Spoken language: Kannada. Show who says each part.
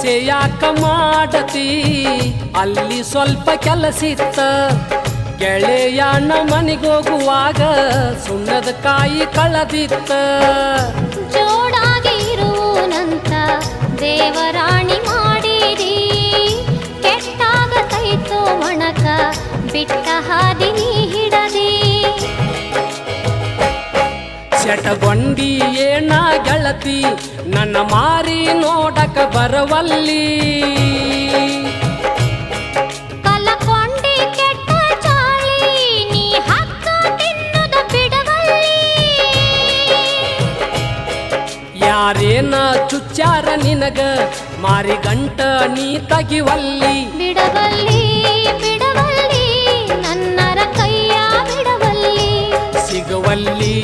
Speaker 1: ಹಿಂಸೆ ಯಾಕ ಮಾಡತಿ ಅಲ್ಲಿ ಸ್ವಲ್ಪ ಕೆಲಸಿತ್ತ ಗೆಳೆಯನ ಮನೆಗೋಗುವಾಗ ಸುಣ್ಣದ ಕಾಯಿ ಕಳದಿತ್ತ
Speaker 2: ಜೋಡಾಗಿ ಇರುವನಂತ ದೇವರಾಣಿ ಮಾಡಿರಿ ಕೆಟ್ಟಾಗತೈತೋ ಒಣಕ ಬಿಟ್ಟ ಹಾದಿ ನೀ ಹಿಡದಿ
Speaker 1: ಸೆಟಗೊಂಡಿ ಏನ ಗೆಳತಿ ನನ್ನ ಮಾರಿ ನೋಡಕ ಬರವಲ್ಲಿ
Speaker 2: ಕಲಕೊಂಡಿ ಕೆಟ್ಟ ಚಾಳಿ ನೀ ಹಕ್ಕ ತಿನ್ನುದ ಬಿಡವಲ್ಲಿ
Speaker 1: ಯಾರೇನ ಚುಚ್ಚಾರ ನಿನಗ ಮಾರಿ ಗಂಟ ನೀ ತಗಿವಲ್ಲಿ
Speaker 2: ಬಿಡವಲ್ಲಿ ಬಿಡವಲ್ಲಿ ನನ್ನರ ಕೈಯ ಬಿಡವಲ್ಲಿ
Speaker 1: ಸಿಗುವಲ್ಲಿ